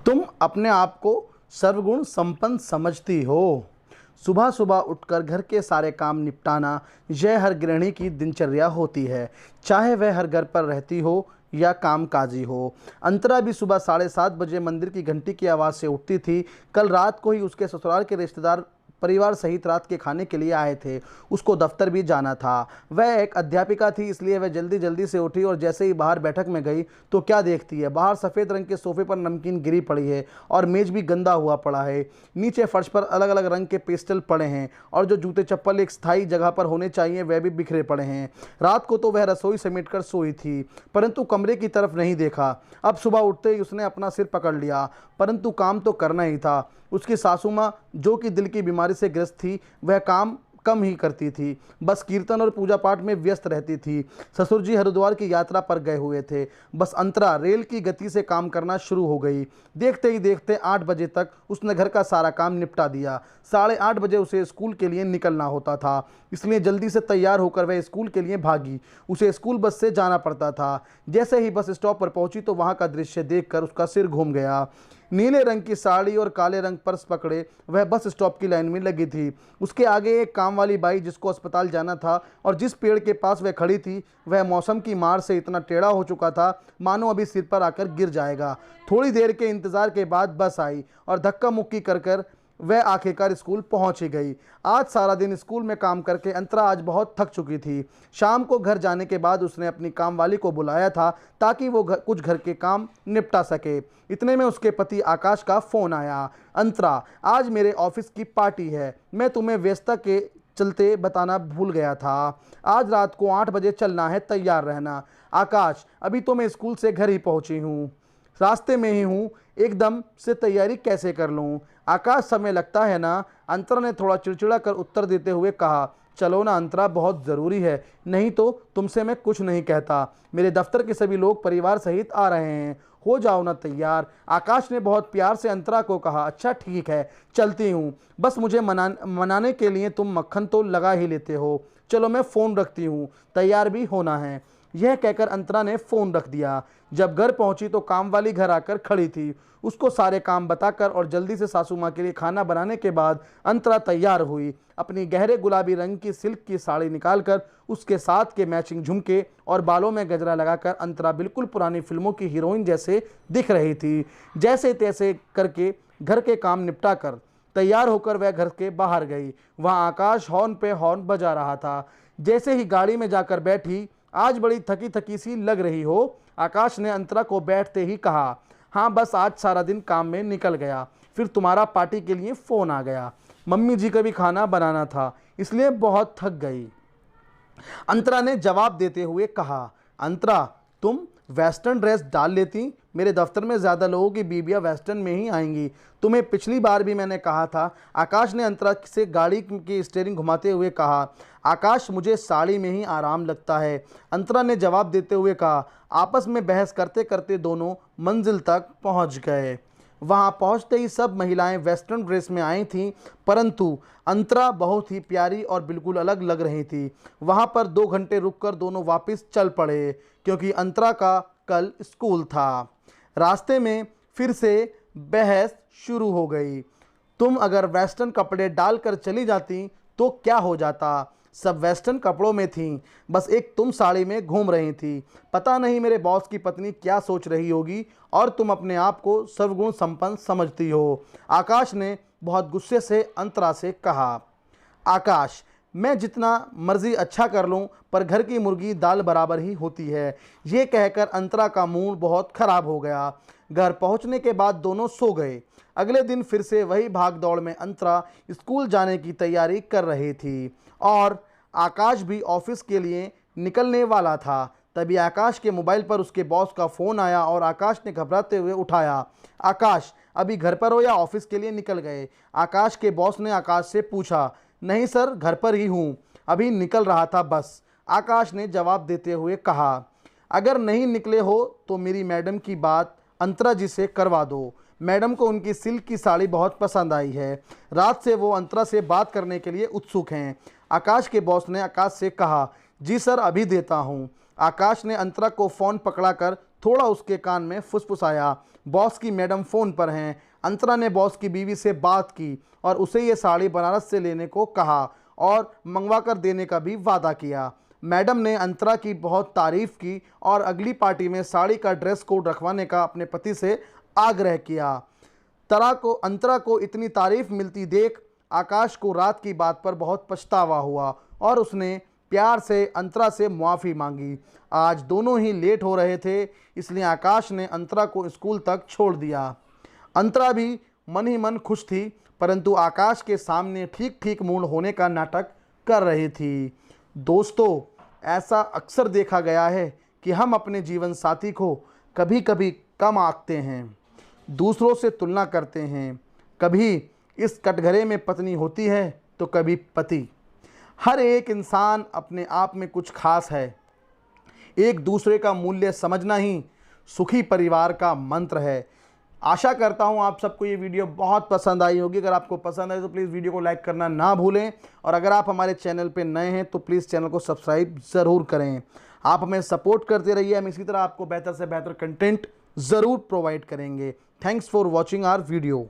तुम अपने आप को सर्वगुण संपन्न समझती हो। सुबह सुबह उठकर घर के सारे काम निपटाना यह हर गृहिणी की दिनचर्या होती है, चाहे वह हर घर पर रहती हो या कामकाजी हो। अंतरा भी सुबह 7:30 बजे मंदिर की घंटी की आवाज़ से उठती थी। कल रात को ही उसके ससुराल के रिश्तेदार परिवार सहित रात के खाने के लिए आए थे। उसको दफ्तर भी जाना था। वह एक अध्यापिका थी, इसलिए वह जल्दी जल्दी से उठी और जैसे ही बाहर बैठक में गई तो क्या देखती है, बाहर सफ़ेद रंग के सोफे पर नमकीन गिरी पड़ी है और मेज भी गंदा हुआ पड़ा है। नीचे फर्श पर अलग अलग रंग के पेस्टल पड़े हैं और जो जूते चप्पल एक स्थायी जगह पर होने चाहिए वह भी बिखरे पड़े हैं। रात को तो वह रसोई समेट कर सोई थी, परंतु कमरे की तरफ नहीं देखा। अब सुबह उठते ही उसने अपना सिर पकड़ लिया, परंतु काम तो करना ही था। उसकी सासू माँ, जो कि दिल की बीमारी से ग्रस्त थी, वह काम कम ही करती थी, बस कीर्तन और पूजा पाठ में व्यस्त रहती थी। ससुर जी हरिद्वार की यात्रा पर गए हुए थे। बस अंतरा रेल की गति से काम करना शुरू हो गई। देखते ही देखते 8 बजे तक उसने घर का सारा काम निपटा दिया। 8:30 बजे उसे स्कूल के लिए निकलना होता था, इसलिए जल्दी से तैयार होकर वह स्कूल के लिए भागी। उसे स्कूल बस से जाना पड़ता था। जैसे ही बस स्टॉप पर पहुंची तो वहां का दृश्य देखकर उसका सिर घूम गया। नीले रंग की साड़ी और काले रंग पर्स पकड़े वह बस स्टॉप की लाइन में लगी थी। उसके आगे एक काम वाली बाई, जिसको अस्पताल जाना था और जिस पेड़ के पास वह खड़ी थी वह मौसम की मार से इतना टेढ़ा हो चुका था मानो अभी सिर पर आकर गिर जाएगा। थोड़ी देर के इंतजार के बाद बस आई और धक्का मुक्की कर वह आखिरकार स्कूल पहुंच ही गई। आज सारा दिन स्कूल में काम करके अंतरा आज बहुत थक चुकी थी। शाम को घर जाने के बाद उसने अपनी काम वाली को बुलाया था ताकि वो कुछ घर के काम निपटा सके। इतने में उसके पति आकाश का फ़ोन आया। अंतरा, आज मेरे ऑफिस की पार्टी है, मैं तुम्हें व्यस्तता के चलते बताना भूल गया था। आज रात को 8 बजे चलना है, तैयार रहना। आकाश, अभी तो मैं स्कूल से घर ही पहुंची हूँ, रास्ते में ही हूँ, एकदम से तैयारी कैसे कर लूँ। आकाश, समय लगता है ना, अंतरा ने थोड़ा चिड़चिड़ा कर उत्तर देते हुए कहा। चलो ना अंतरा, बहुत ज़रूरी है, नहीं तो तुमसे मैं कुछ नहीं कहता। मेरे दफ्तर के सभी लोग परिवार सहित आ रहे हैं, हो जाओ ना तैयार। आकाश ने बहुत प्यार से अंतरा को कहा। अच्छा ठीक है, चलती हूँ, बस मुझे मनाने के लिए तुम मक्खन तो लगा ही लेते हो। चलो मैं फ़ोन रखती हूँ, तैयार भी होना है। यह कहकर अंतरा ने फ़ोन रख दिया। जब घर पहुंची तो काम वाली घर आकर खड़ी थी। उसको सारे काम बताकर और जल्दी से सासू माँ के लिए खाना बनाने के बाद अंतरा तैयार हुई। अपनी गहरे गुलाबी रंग की सिल्क की साड़ी निकालकर उसके साथ के मैचिंग झुमके और बालों में गजरा लगाकर अंतरा बिल्कुल पुरानी फिल्मों की हीरोइन जैसे दिख रही थी। जैसे तैसे करके घर के काम निपटा कर तैयार होकर वह घर के बाहर गई। वहाँ आकाश हॉर्न पे हॉर्न बजा रहा था। जैसे ही गाड़ी में जाकर बैठी, आज बड़ी थकी थकी सी लग रही हो, आकाश ने अंतरा को बैठते ही कहा। हाँ, बस आज सारा दिन काम में निकल गया, फिर तुम्हारा पार्टी के लिए फ़ोन आ गया। मम्मी जी का भी खाना बनाना था, इसलिए बहुत थक गई, अंतरा ने जवाब देते हुए कहा। अंतरा, तुम वेस्टर्न ड्रेस डाल लेती, मेरे दफ्तर में ज़्यादा लोगों की बीबियाँ वेस्टर्न में ही आएंगी, तुम्हें पिछली बार भी मैंने कहा था। आकाश ने अंतरा से गाड़ी की स्टीयरिंग घुमाते हुए कहा। आकाश, मुझे साड़ी में ही आराम लगता है, अंतरा ने जवाब देते हुए कहा। आपस में बहस करते करते दोनों मंजिल तक पहुंच गए। वहां पहुंचते ही सब महिलाएं वेस्टर्न ड्रेस में आई थीं, परंतु अंतरा बहुत ही प्यारी और बिल्कुल अलग लग रही थी। वहां पर 2 घंटे रुककर दोनों वापस चल पड़े, क्योंकि अंतरा का कल स्कूल था। रास्ते में फिर से बहस शुरू हो गई। तुम अगर वेस्टर्न कपड़े डालकर चली जाती तो क्या हो जाता, सब वेस्टर्न कपड़ों में थीं, बस एक तुम साड़ी में घूम रही थी। पता नहीं मेरे बॉस की पत्नी क्या सोच रही होगी, और तुम अपने आप को सर्वगुण संपन्न समझती हो, आकाश ने बहुत गुस्से से अंतरा से कहा। आकाश, मैं जितना मर्जी अच्छा कर लूं, पर घर की मुर्गी दाल बराबर ही होती है। ये कहकर अंतरा का मूड बहुत खराब हो गया। घर पहुंचने के बाद दोनों सो गए। अगले दिन फिर से वही भाग दौड़ में अंतरा स्कूल जाने की तैयारी कर रही थी और आकाश भी ऑफिस के लिए निकलने वाला था। तभी आकाश के मोबाइल पर उसके बॉस का फ़ोन आया और आकाश ने घबराते हुए उठाया। आकाश, अभी घर पर हो या ऑफिस के लिए निकल गए, आकाश के बॉस ने आकाश से पूछा। नहीं सर, घर पर ही हूँ, अभी निकल रहा था बस, आकाश ने जवाब देते हुए कहा। अगर नहीं निकले हो तो मेरी मैडम की बात अंतरा जी से करवा दो, मैडम को उनकी सिल्क की साड़ी बहुत पसंद आई है, रात से वो अंतरा से बात करने के लिए उत्सुक हैं, आकाश के बॉस ने आकाश से कहा। जी सर, अभी देता हूँ। आकाश ने अंतरा को फ़ोन पकड़ाकर थोड़ा उसके कान में फुसफुसाया। बॉस की मैडम फ़ोन पर हैं। अंतरा ने बॉस की बीवी से बात की और उसे ये साड़ी बनारस से लेने को कहा और मंगवा कर देने का भी वादा किया। मैडम ने अंतरा की बहुत तारीफ़ की और अगली पार्टी में साड़ी का ड्रेस कोड रखवाने का अपने पति से आग्रह किया। अंतरा को इतनी तारीफ़ मिलती देख आकाश को रात की बात पर बहुत पछतावा हुआ और उसने प्यार से अंतरा से मुआफ़ी मांगी। आज दोनों ही लेट हो रहे थे, इसलिए आकाश ने अंतरा को स्कूल तक छोड़ दिया। अंतरा भी मन ही मन खुश थी, परंतु आकाश के सामने ठीक ठीक मूड होने का नाटक कर रही थी। दोस्तों, ऐसा अक्सर देखा गया है कि हम अपने जीवन साथी को कभी कभी कम आंकते हैं, दूसरों से तुलना करते हैं। कभी इस कटघरे में पत्नी होती है तो कभी पति। हर एक इंसान अपने आप में कुछ खास है। एक दूसरे का मूल्य समझना ही सुखी परिवार का मंत्र है। आशा करता हूँ आप सबको ये वीडियो बहुत पसंद आई होगी। अगर आपको पसंद आए तो प्लीज़ वीडियो को लाइक करना ना भूलें और अगर आप हमारे चैनल पे नए हैं तो प्लीज़ चैनल को सब्सक्राइब ज़रूर करें। आप हमें सपोर्ट करते रहिए, हम इसी तरह आपको बेहतर से बेहतर कंटेंट ज़रूर प्रोवाइड करेंगे। Thanks for watching our video.